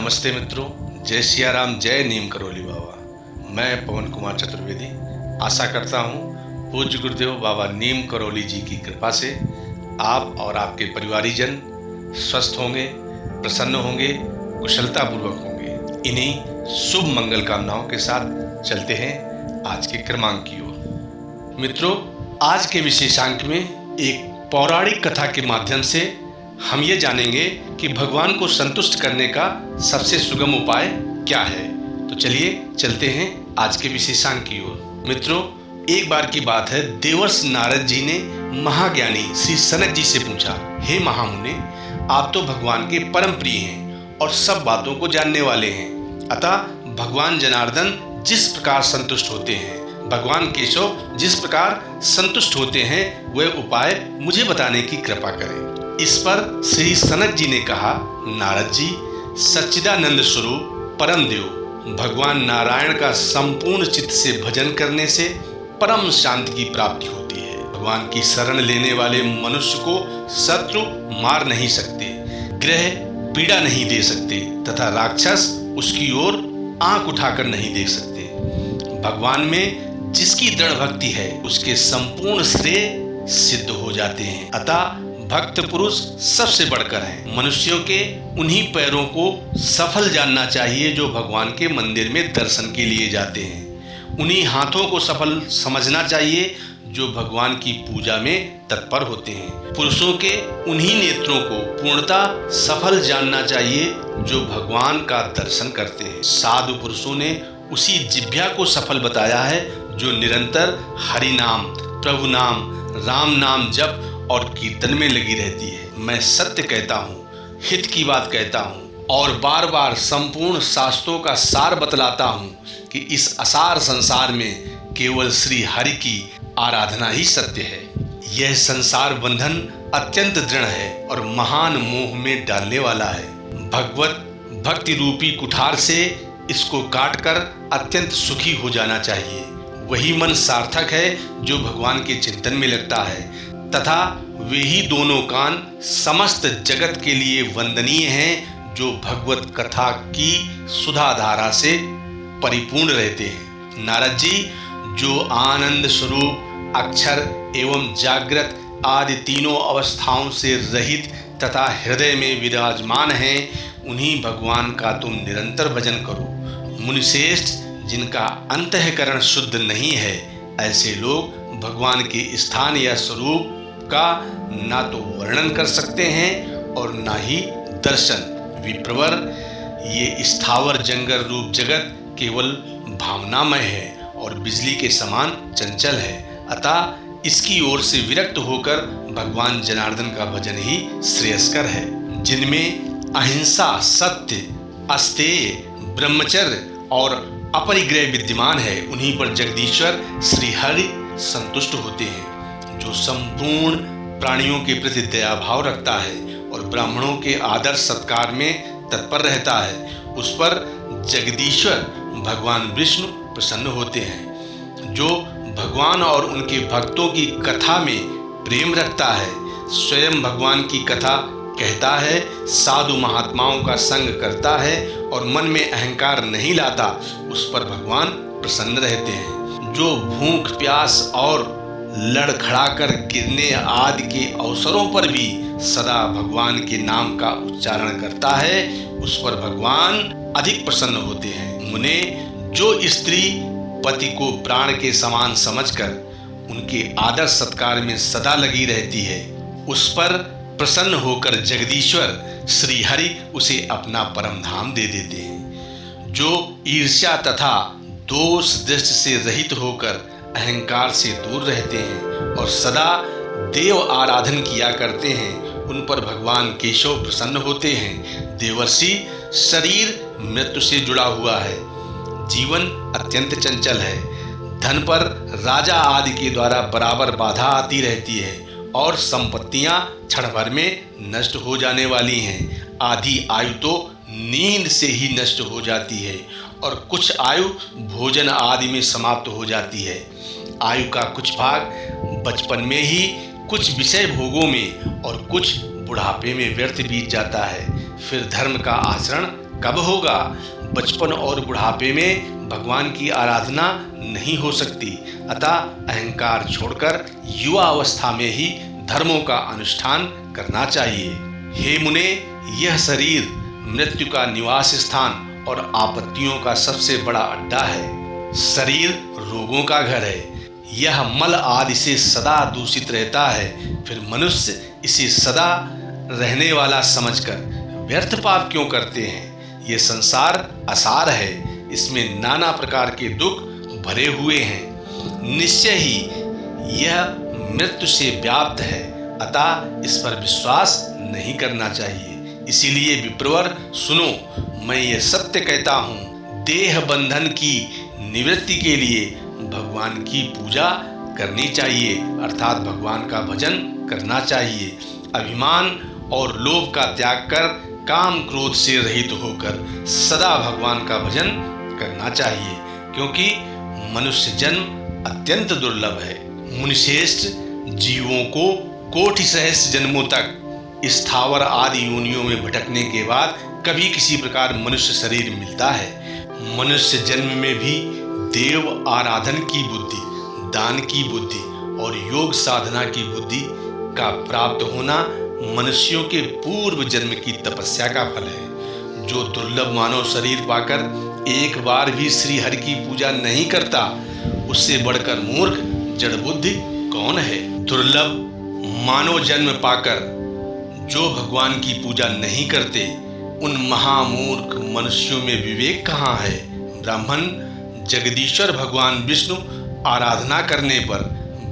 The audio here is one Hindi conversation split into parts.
नमस्ते मित्रों, जय सिया राम, जय नीम करोली बाबा। मैं पवन कुमार चतुर्वेदी आशा करता हूँ पूज्य गुरुदेव बाबा नीम करोली जी की कृपा से आप और आपके परिवारीजन स्वस्थ होंगे, प्रसन्न होंगे, कुशलतापूर्वक होंगे। इन्हीं शुभ मंगल कामनाओं के साथ चलते हैं आज के क्रमांक की ओर। मित्रों, आज के विशेषांक में एक पौराणिक कथा के माध्यम से हम ये जानेंगे कि भगवान को संतुष्ट करने का सबसे सुगम उपाय क्या है। तो चलिए चलते हैं आज के विशेषांक की ओर। मित्रों, एक बार की बात है, देवर्ष नारद जी ने महाज्ञानी श्री सनक जी से पूछा, हे महामुने, आप तो भगवान के परम प्रिय हैं और सब बातों को जानने वाले हैं। अतः भगवान जनार्दन जिस प्रकार संतुष्ट होते हैं, भगवान केशव जिस प्रकार संतुष्ट होते हैं, वह उपाय मुझे बताने की कृपा करें। इस पर श्री सनक जी ने कहा, नारद जी, सच्चिदानंद स्वरूप परम देव भगवान नारायण का संपूर्ण चित्त से भजन करने से परम शांति की प्राप्ति होती है। भगवान की शरण लेने वाले मनुष्य को शत्रु मार नहीं सकते, ग्रह पीड़ा नहीं दे सकते तथा राक्षस उसकी ओर आंख उठाकर नहीं देख सकते। भगवान में जिसकी दृढ़ भक्ति है उसके संपूर्ण श्रेय सिद्ध हो जाते हैं। अतः भक्त पुरुष सबसे बढ़कर हैं। मनुष्यों के उन्हीं पैरों को सफल जानना चाहिए जो भगवान के मंदिर में दर्शन के लिए जाते हैं। उन्हीं हाथों को सफल समझना चाहिए जो भगवान की पूजा में तत्पर होते हैं। पुरुषों के उन्हीं नेत्रों को पूर्णतः सफल जानना चाहिए जो भगवान का दर्शन करते हैं। साधु पुरुषों ने उसी जिह्वा को सफल बताया है जो निरंतर हरि नाम, प्रभु नाम, राम नाम जप और कीर्तन में लगी रहती है। मैं सत्य कहता हूँ, हित की बात कहता हूँ और बार बार संपूर्ण शास्त्रों का सार बतलाता हूँ कि इस असार संसार में केवल श्री हरि की आराधना ही सत्य है। यह संसार बंधन अत्यंत दृढ़ है और महान मोह में डालने वाला है। भगवत भक्ति रूपी कुठार से इसको काटकर अत्यंत सुखी हो जाना चाहिए। वही मन सार्थक है जो भगवान के चिंतन में लगता है तथा वे ही दोनों कान समस्त जगत के लिए वंदनीय हैं जो भगवत कथा की सुधा धारा से परिपूर्ण रहते हैं। नारद जी, जो आनंद स्वरूप अक्षर एवं जागृत आदि तीनों अवस्थाओं से रहित तथा हृदय में विराजमान हैं, उन्हीं भगवान का तुम निरंतर भजन करो। मुनिश्रेष्ठ, जिनका अंतःकरण शुद्ध नहीं है, ऐसे लोग भगवान के स्थान या स्वरूप का ना तो वर्णन कर सकते हैं और ना ही दर्शन। विप्रवर, ये स्थावर जंगल रूप जगत केवल भावनामय है और बिजली के समान चंचल है। अतः इसकी ओर से विरक्त होकर भगवान जनार्दन का भजन ही श्रेयस्कर है। जिनमें अहिंसा, सत्य, अस्तेय, ब्रह्मचर्य और अपरिग्रह विद्यमान है, उन्हीं पर जगदीश्वर श्री हरि संतुष्ट होते हैं। जो संपूर्ण प्राणियों के प्रति दया भाव रखता है और ब्राह्मणों के आदर सत्कार में तत्पर रहता है, उस पर जगदीश्वर भगवान विष्णु प्रसन्न होते हैं। जो भगवान और उनके भक्तों की कथा में प्रेम रखता है, स्वयं भगवान की कथा कहता है, साधु महात्माओं का संग करता है और मन में अहंकार नहीं लाता, उस पर भगवान प्रसन्न रहते हैं। जो भूख, प्यास और लड़खड़ाकर गिरने आदि के अवसरों पर भी सदा भगवान के नाम का उच्चारण करता है, उस पर भगवान अधिक प्रसन्न होते हैं। मुने, जो स्त्री पति को प्राण के समान समझकर उनके आदर सत्कार में सदा लगी रहती है, उस पर प्रसन्न होकर जगदीश्वर श्री हरि उसे अपना परम धाम दे देते हैं। जो ईर्ष्या तथा दोष दृष्टि से रहित होकर अहंकार से दूर रहते हैं और सदा देव आराधन किया करते हैं, उन पर भगवान केशव प्रसन्न होते हैं। देवर्षि, शरीर मृत्यु से जुड़ा हुआ है, जीवन अत्यंत चंचल है, धन पर राजा आदि के द्वारा बराबर बाधा आती रहती है और संपत्तियां क्षण भर में नष्ट हो जाने वाली हैं। आधी आयु तो नींद से ही नष्ट हो जाती है और कुछ आयु भोजन आदि में समाप्त हो जाती है। आयु का कुछ भाग बचपन में ही, कुछ विषय भोगों में और कुछ बुढ़ापे में व्यर्थ बीत जाता है। फिर धर्म का आचरण कब होगा? बचपन और बुढ़ापे में भगवान की आराधना नहीं हो सकती। अतः अहंकार छोड़कर युवा अवस्था में ही धर्मों का अनुष्ठान करना चाहिए। हे मुने, यह शरीर मृत्यु का निवास स्थान और आपत्तियों का सबसे बड़ा अड्डा है। शरीर रोगों का घर है। यह मल आदि से सदा दूषित रहता है। फिर मनुष्य इसे सदा रहने वाला समझकर व्यर्थ पाप क्यों करते हैं? ये संसार असार है। इसमें नाना प्रकार के दुख भरे हुए हैं। निश्चय ही यह मृत्यु से व्याप्त है। अतः इस पर विश्वास नहीं करना चाहिए। इसीलिए विप्रवर सुनो, मैं ये सत्य कहता हूँ, देह बंधन की निवृत्ति के लिए भगवान की पूजा करनी चाहिए, अर्थात भगवान का भजन करना चाहिए। अभिमान और लोभ का त्याग कर काम क्रोध से रहित होकर सदा भगवान का भजन करना चाहिए, क्योंकि मनुष्य जन्म अत्यंत दुर्लभ है। मुनिश्रेष्ठ, जीवों को कोटि सहस्र जन्मों तक स्थावर आदि योनियों में भटकने के बाद कभी किसी प्रकार मनुष्य शरीर मिलता है। मनुष्य जन्म में भी देव आराधन की बुद्धि, दान की बुद्धि और योग साधना की बुद्धि का प्राप्त होना मनुष्यों के पूर्व जन्म की तपस्या का फल है। जो दुर्लभ मानव शरीर पाकर एक बार भी श्री हरि की पूजा नहीं करता, उससे बढ़कर मूर्ख जड़ बुद्धि कौन है? दुर्लभ मानव जन्म पाकर जो भगवान की पूजा नहीं करते, उन महामूर्ख मनुष्यों में विवेक कहाँ है? ब्राह्मण जगदीश्वर भगवान विष्णु आराधना करने पर,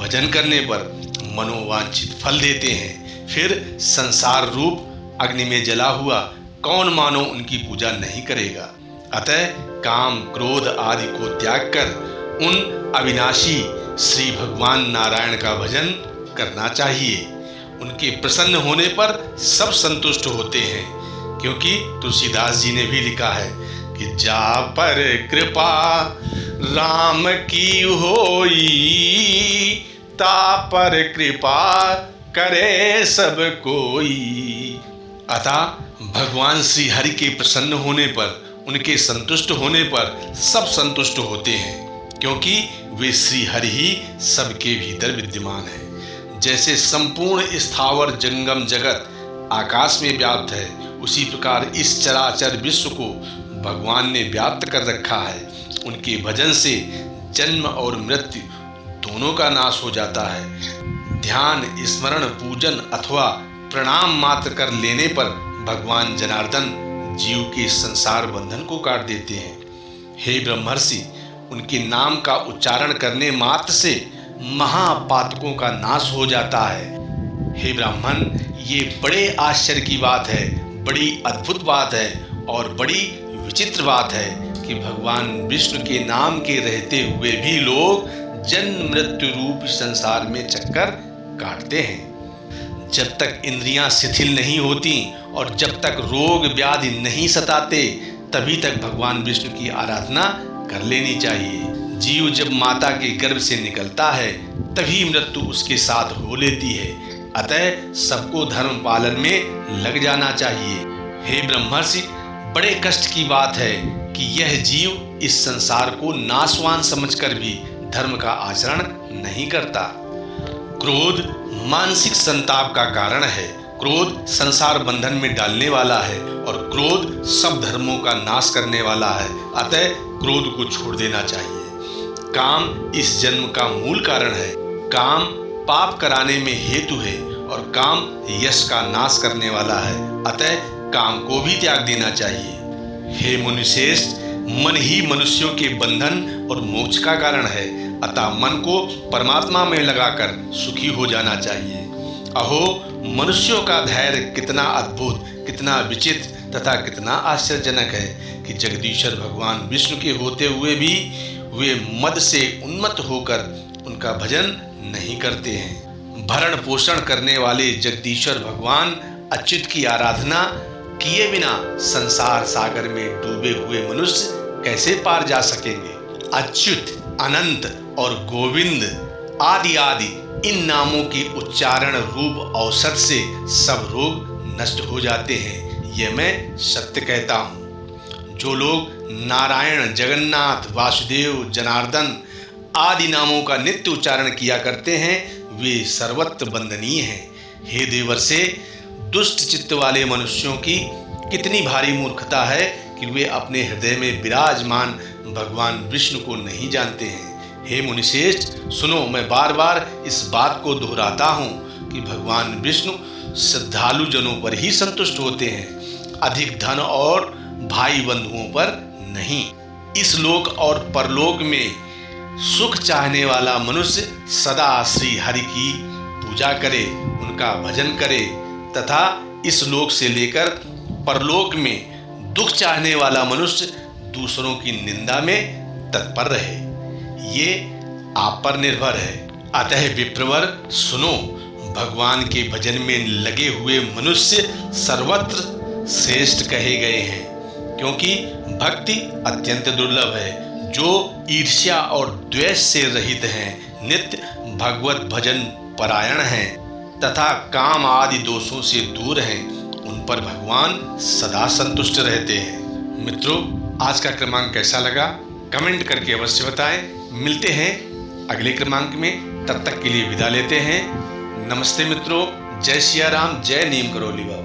भजन करने पर मनोवांछित फल देते हैं। फिर संसार रूप अग्नि में जला हुआ कौन मानो उनकी पूजा नहीं करेगा? अतः काम क्रोध आदि को त्याग कर उन अविनाशी श्री भगवान नारायण का भजन करना चाहिए। उनके प्रसन्न होने पर सब संतुष्ट होते हैं, क्योंकि तुलसीदास जी ने भी लिखा है कि जा पर कृपा राम की होई, ता पर कृपा करे सब कोई। अतः भगवान श्री हरि के प्रसन्न होने पर, उनके संतुष्ट होने पर सब संतुष्ट होते हैं, क्योंकि वे श्री हरि ही सबके भीतर विद्यमान है। जैसे संपूर्ण स्थावर जंगम जगत आकाश में व्याप्त है, उसी प्रकार इस चराचर विश्व को भगवान ने व्याप्त कर रखा है। उनके भजन से जन्म और मृत्यु दोनों का नाश हो जाता है। ध्यान, स्मरण, पूजन अथवा प्रणाम मात्र कर लेने पर भगवान जनार्दन जीव के संसार बंधन को काट देते हैं। हे ब्रह्मर्षि, उनके नाम का उच्चारण करने मात्र से महापातकों का नाश हो जाता है। हे ब्राह्मण, ये बड़े आश्चर्य की बात है, बड़ी अद्भुत बात है और बड़ी विचित्र बात है कि भगवान विष्णु के नाम के रहते हुए भी लोग जन्म मृत्यु रूप संसार में चक्कर काटते हैं। जब तक इंद्रियां शिथिल नहीं होती और जब तक रोग व्याधि नहीं सताते, तभी तक भगवान विष्णु की आराधना कर लेनी चाहिए। जीव जब माता के गर्भ से निकलता है, तभी मृत्यु उसके साथ हो लेती है। अतः सबको धर्म पालन में लग जाना चाहिए। हे ब्रह्मर्षि, बड़े कष्ट की बात है कि यह जीव इस संसार को नाशवान समझकर भी धर्म का आचरण नहीं करता। क्रोध मानसिक संताप का कारण है। क्रोध संसार बंधन में डालने वाला है और क्रोध सब धर्मों का नाश करने वाला है। अतः क्रोध को छोड़ देना चाहिए। काम इस जन्म का मूल कारण है। काम पाप कराने में हेतु है और काम यश का नाश करने वाला है। अतः काम को भी त्याग देना चाहिए। हे मुनिश्रेष्ठ, मन ही मनुष्यों के बंधन और मोक्ष का कारण है। अतः मन को परमात्मा में लगाकर सुखी हो जाना चाहिए। अहो, मनुष्यों का धैर्य कितना अद्भुत, कितना विचित्र तथा कितना आश्चर्यजनक है कि जगदीश्वर भगवान विष्णु के होते हुए भी वे मद से उन्मत्त होकर उनका भजन नहीं करते हैं। भरण पोषण करने वाले जगदीश्वर भगवान अच्युत की आराधना किए बिना संसार सागर में डूबे हुए मनुष्य कैसे पार जा सकेंगे? अच्युत, अनंत और गोविंद आदि आदि इन नामों के उच्चारण रूप औषध से सब रोग नष्ट हो जाते हैं। यह मैं सत्य कहता हूँ। जो लोग नारायण, जगन्नाथ, वासुदेव, जनार्दन आदि नामों का नित्य उच्चारण किया करते हैं वे सर्वत्र वंदनीय हैं। हे देवर्षे, दुष्ट चित्त वाले मनुष्यों की कितनी भारी मूर्खता है कि वे अपने हृदय में विराजमान भगवान विष्णु को नहीं जानते हैं। हे मुनिश्रेष्ठ, सुनो, मैं बार बार इस बात को दोहराता हूँ कि भगवान विष्णु श्रद्धालु जनों पर ही संतुष्ट होते हैं, अधिक धन और भाई बंधुओं पर नहीं। इस लोक और परलोक में सुख चाहने वाला मनुष्य सदा श्री हरि की पूजा करे, उनका भजन करे तथा इस लोक से लेकर परलोक में दुख चाहने वाला मनुष्य दूसरों की निंदा में तत्पर रहे। ये आप पर निर्भर है। अतः विप्रवर सुनो, भगवान के भजन में लगे हुए मनुष्य सर्वत्र श्रेष्ठ कहे गए हैं, क्योंकि भक्ति अत्यंत दुर्लभ है। जो ईर्ष्या और द्वेष से रहित हैं, नित्य भगवत भजन परायण हैं तथा काम आदि दोषों से दूर हैं, उन पर भगवान सदा संतुष्ट रहते हैं। मित्रों, आज का क्रमांक कैसा लगा कमेंट करके अवश्य बताएं। मिलते हैं अगले क्रमांक में, तब तक के लिए विदा लेते हैं। नमस्ते मित्रों, जय सिया राम, जय नीम करोली बाबा।